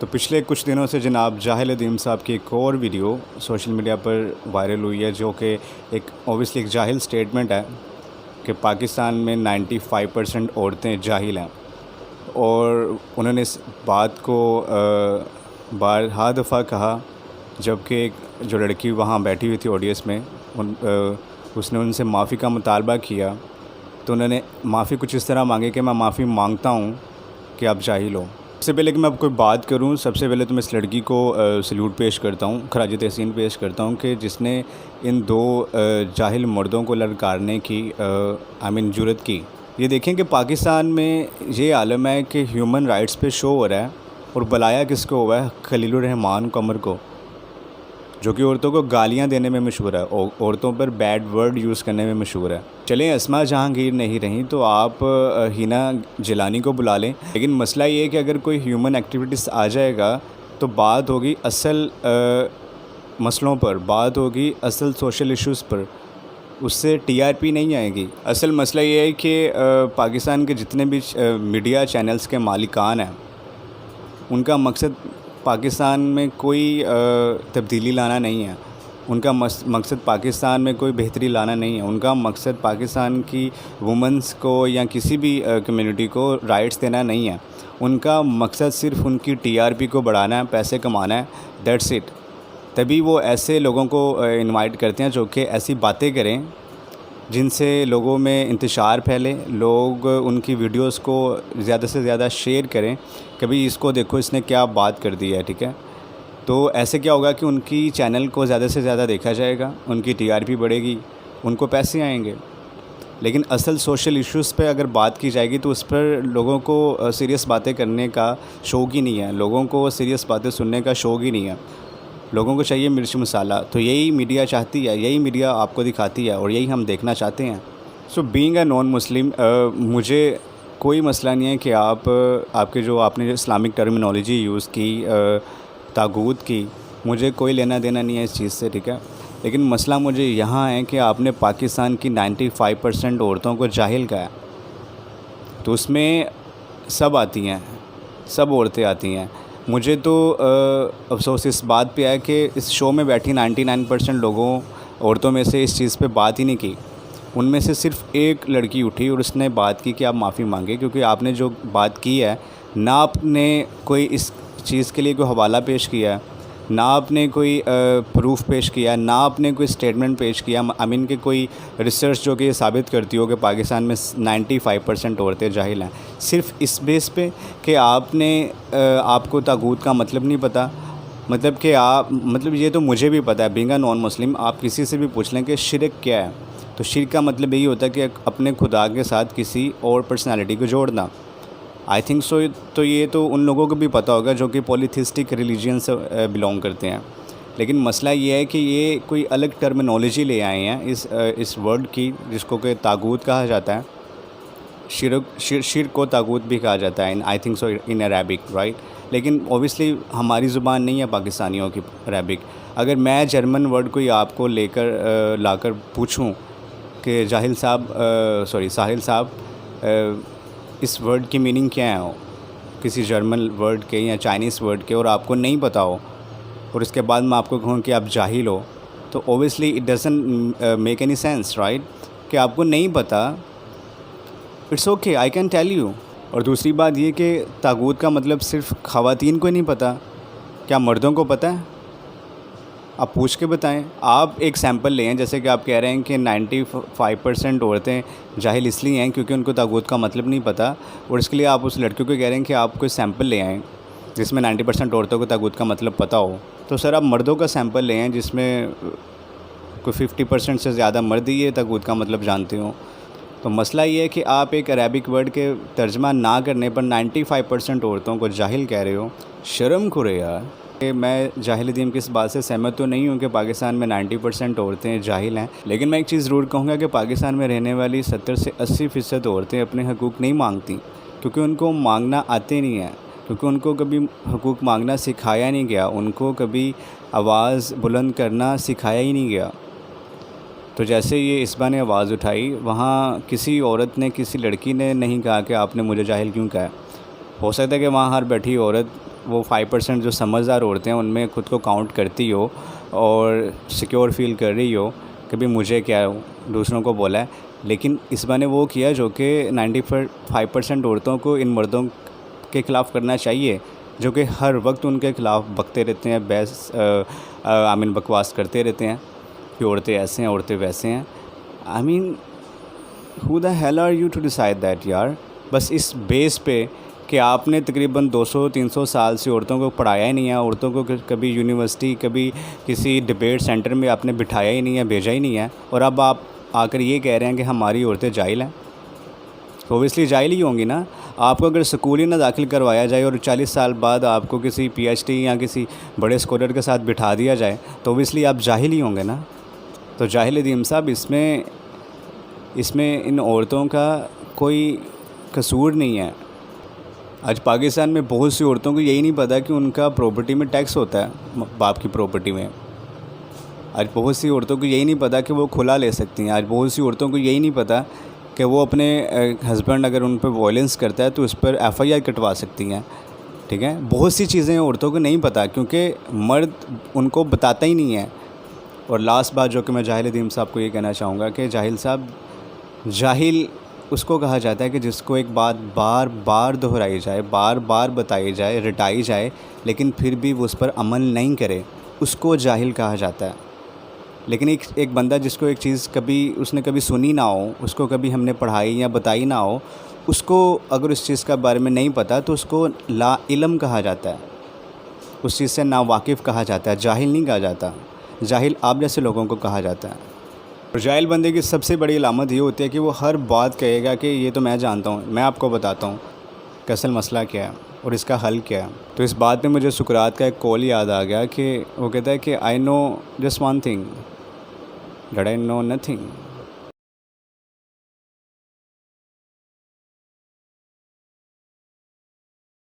تو پچھلے کچھ دنوں سے جناب جاہل ادیم صاحب کی ایک اور ویڈیو سوشل میڈیا پر وائرل ہوئی ہے، جو کہ اوبیسلی ایک جاہل سٹیٹمنٹ ہے کہ پاکستان میں 95% عورتیں جاہل ہیں، اور انہوں نے اس بات کو بارہا دفعہ کہا، جبکہ ایک جو لڑکی وہاں بیٹھی ہوئی تھی آڈینس میں، اس نے ان سے معافی کا مطالبہ کیا، تو انہوں نے معافی کچھ اس طرح مانگی کہ میں معافی مانگتا ہوں کہ آپ جاہل ہو۔ سب سے پہلے کہ میں اب کوئی بات کروں، سب سے پہلے تو میں اس لڑکی کو سلیوٹ پیش کرتا ہوں، خراج تحسین پیش کرتا ہوں کہ جس نے ان دو جاہل مردوں کو للکارنے کی جرت کی۔ یہ دیکھیں کہ پاکستان میں یہ عالم ہے کہ ہیومن رائٹس پہ شو ہو رہا ہے، اور بلایا کس کو ہوا ہے؟ خلیل الرحمان قمر کو، جو کہ عورتوں کو گالیاں دینے میں مشہور ہے، عورتوں پر بیڈ ورڈ یوز کرنے میں مشہور ہے۔ چلیں اسما جہانگیر نہیں رہیں تو آپ ہینا جیلانی کو بلا لیں، لیکن مسئلہ یہ ہے کہ اگر کوئی ہیومن ایکٹیویٹیز آ جائے گا تو بات ہوگی اصل مسئلوں پر، بات ہوگی اصل سوشل ایشوز پر، اس سے ٹی آر پی نہیں آئے گی۔ اصل مسئلہ یہ ہے کہ پاکستان کے جتنے بھی میڈیا چینلز کے مالکان ہیں، ان کا مقصد پاکستان میں کوئی تبدیلی لانا نہیں ہے، ان کا مقصد پاکستان میں کوئی بہتری لانا نہیں ہے، ان کا مقصد پاکستان کی وومنس کو یا کسی بھی کمیونٹی کو رائٹس دینا نہیں ہے، ان کا مقصد صرف ان کی ٹی آر پی کو بڑھانا ہے، پیسے کمانا ہے، دیٹس اٹ۔ تبھی وہ ایسے لوگوں کو انوائٹ کرتے ہیں جو کہ ایسی باتیں کریں جن سے لوگوں میں انتشار پھیلے، لوگ ان کی ویڈیوز کو زیادہ سے زیادہ شیئر کریں، کبھی اس کو دیکھو اس نے کیا بات کر دی ہے، ٹھیک ہے؟ تو ایسے کیا ہوگا کہ ان کی چینل کو زیادہ سے زیادہ دیکھا جائے گا، ان کی ٹی آر پی بڑھے گی، ان کو پیسے آئیں گے۔ لیکن اصل سوشل ایشوز پہ اگر بات کی جائے گی تو اس پر لوگوں کو سیریس باتیں کرنے کا شوق ہی نہیں ہے، لوگوں کو سیریس باتیں سننے کا شوق ہی نہیں ہے، لوگوں کو چاہیے مرچ مسالہ۔ تو یہی میڈیا چاہتی ہے، یہی میڈیا آپ کو دکھاتی ہے، اور یہی ہم دیکھنا چاہتے ہیں۔ سو بینگ اے نان مسلم، مجھے کوئی مسئلہ نہیں ہے کہ آپ نے جو اسلامک ٹرمینالوجی یوز کی، طاغوت کی، مجھے کوئی لینا دینا نہیں ہے اس چیز سے، ٹھیک ہے؟ لیکن مسئلہ مجھے یہاں ہے کہ آپ نے پاکستان کی 95% عورتوں کو جاہل کہا ہے، تو اس میں سب آتی ہیں، سب عورتیں آتی ہیں۔ مجھے تو افسوس اس بات پہ ہے کہ اس شو میں بیٹھی 99% عورتوں میں سے اس چیز پہ بات ہی نہیں کی، ان میں سے صرف ایک لڑکی اٹھی اور اس نے بات کی کہ آپ معافی مانگیں، کیونکہ آپ نے جو بات کی ہے، نہ آپ نے کوئی اس چیز کے لیے کوئی حوالہ پیش کیا ہے، نہ آپ نے کوئی پروف پیش کیا، نہ آپ نے کوئی اسٹیٹمنٹ پیش کیا، کہ کوئی ریسرچ جو کہ یہ ثابت کرتی ہو کہ پاکستان میں 95% عورتیں جاہل ہیں، صرف اس بیس پہ کہ آپ کو طاغوت کا مطلب نہیں پتہ۔ مطلب یہ تو مجھے بھی پتہ ہے، بینگ اے نان مسلم، آپ کسی سے بھی پوچھ لیں کہ شرک کیا ہے، تو شرک کا مطلب یہی ہوتا ہے کہ اپنے خدا کے ساتھ کسی اور پرسنالٹی کو جوڑنا۔ آئی تھنک سو، تو یہ تو ان لوگوں کو بھی پتہ ہوگا جو کہ پولیتھیسٹک ریلیجین سے بلونگ کرتے ہیں، لیکن مسئلہ یہ ہے کہ یہ کوئی الگ ٹرمینالوجی لے آئے ہیں اس ورڈ کی، جس کو کہ طاغوت کہا جاتا ہے، شرک کو طاغوت بھی کہا جاتا ہے، I think so in Arabic, right? لیکن اوبیسلی ہماری زبان نہیں ہے پاکستانیوں کی عربک۔ اگر میں جرمن ورڈ کوئی آپ کو لا کر پوچھوں کہ ساحل صاحب، اس ورڈ کی میننگ کیا ہے، کسی جرمن ورڈ کے یا چائنیز ورڈ کے، اور آپ کو نہیں پتہ ہو، اور اس کے بعد میں آپ کو کہوں کہ آپ جاہل ہو، تو obviously it doesn't make any sense, right? کہ آپ کو نہیں پتہ، it's okay, I can tell you. اور دوسری بات یہ کہ طاغوت کا مطلب صرف خواتین کو نہیں پتہ، کیا مردوں کو پتہ ہے؟ آپ پوچھ کے بتائیں۔ آپ ایک سیمپل لیں، جیسے کہ آپ کہہ رہے ہیں کہ 95% عورتیں جاہل اس لیے ہیں کیونکہ ان کو طاغوت کا مطلب نہیں پتہ، اور اس کے لیے آپ اس لڑکیوں کو کہہ رہے ہیں کہ آپ کوئی سیمپل لے آئیں جس میں 90% عورتوں کو طاغوت کا مطلب پتہ ہو۔ تو سر آپ مردوں کا سیمپل لے آئیں جس میں کوئی 50% سے زیادہ مرد ہی یہ طاغوت کا مطلب جانتے ہوں۔ تو مسئلہ یہ ہے کہ آپ ایک عربک ورڈ کے ترجمہ نہ کرنے پر 95% عورتوں کو جاہل کہہ رہے ہو، شرم کرے یار۔ کہ میں جاہل ادیم کی اس بات سے سہمت تو نہیں ہوں کہ پاکستان میں 90% عورتیں جاہل ہیں، لیکن میں ایک چیز ضرور کہوں گا کہ پاکستان میں رہنے والی 70 سے 80% عورتیں اپنے حقوق نہیں مانگتیں، کیونکہ ان کو مانگنا آتے نہیں ہیں، کیونکہ ان کو کبھی حقوق مانگنا سکھایا نہیں گیا، ان کو کبھی آواز بلند کرنا سکھایا ہی نہیں گیا۔ تو جیسے یہ اسبا نے آواز اٹھائی، وہاں کسی عورت نے، کسی لڑکی نے نہیں کہا کہ آپ نے مجھے جاہل کیوں کہا ہے۔ ہو سکتا ہے کہ وہاں ہر بیٹھی عورت وہ 5% جو سمجھدار عورتیں ہیں ان میں خود کو کاؤنٹ کرتی ہو اور سیکیور فیل کر رہی ہو کہ بھی مجھے کیا دوسروں کو بولا ہے، لیکن اس بار نے وہ کیا جو کہ 95% عورتوں کو ان مردوں کے خلاف کرنا چاہیے جو کہ ہر وقت ان کے خلاف بکتے رہتے ہیں، بکواس کرتے رہتے ہیں کہ عورتیں ایسے ہیں، عورتیں ویسے ہیں۔ who the hell are you to decide that یار؟ بس اس بیس پہ کہ آپ نے تقریباً 200-300 سال سے عورتوں کو پڑھایا ہی نہیں ہے، عورتوں کو کبھی یونیورسٹی، کبھی کسی ڈبیٹ سینٹر میں آپ نے بٹھایا ہی نہیں ہے، بھیجا ہی نہیں ہے، اور اب آپ آ کر یہ کہہ رہے ہیں کہ ہماری عورتیں جاہل ہیں۔ اوبیسلی جاہل ہی ہوں گی نا۔ آپ کو اگر سکول ہی نہ داخل کروایا جائے اور 40 سال بعد آپ کو کسی پی ایچ ڈی یا کسی بڑے اسکالر کے ساتھ بٹھا دیا جائے تو اوبیسلی آپ جاہل ہی ہوں گے نا۔ تو جاہل ندیم صاحب، اس میں ان عورتوں کا کوئی قصور نہیں ہے۔ آج پاکستان میں بہت سی عورتوں کو یہی نہیں پتہ کہ ان کا پراپرٹی میں ٹیکس ہوتا ہے، باپ کی پراپرٹی میں۔ آج بہت سی عورتوں کو یہی نہیں پتہ کہ وہ کھلا لے سکتی ہیں۔ آج بہت سی عورتوں کو یہی نہیں پتہ کہ وہ اپنے ہسبینڈ اگر ان پہ وائلنس کرتا ہے تو اس پر ایف آئی آر کٹوا سکتی ہیں، ٹھیک ہے۔ بہت سی چیزیں عورتوں کو نہیں پتہ کیونکہ مرد ان کو بتاتا ہی نہیں ہے۔ اور لاسٹ بات جو کہ میں جاہل ندیم صاحب کو یہ کہنا چاہوں گا کہ جاہل صاحب، جاہل اس کو کہا جاتا ہے کہ جس کو ایک بات بار بار دہرائی جائے، بار بار بتائی جائے، رٹائی جائے، لیکن پھر بھی وہ اس پر عمل نہیں کرے، اس کو جاہل کہا جاتا ہے۔ لیکن ایک بندہ جس کو ایک چیز اس نے کبھی سنی نہ ہو، اس کو کبھی ہم نے پڑھائی یا بتائی نہ ہو، اس کو اگر اس چیز کا بارے میں نہیں پتہ تو اس کو لا علم کہا جاتا ہے، اس چیز سے ناواقف کہا جاتا ہے، جاہل نہیں کہا جاتا۔ جاہل آپ جیسے لوگوں کو کہا جاتا ہے۔ اور جاہل بندے کی سب سے بڑی علامت یہ ہوتی ہے کہ وہ ہر بات کہے گا کہ یہ تو میں جانتا ہوں، میں آپ کو بتاتا ہوں کہ اصل مسئلہ کیا ہے اور اس کا حل کیا ہے۔ تو اس بات میں مجھے سقراط کا ایک قول یاد آ گیا کہ وہ کہتا ہے کہ I know just one thing, that I know nothing.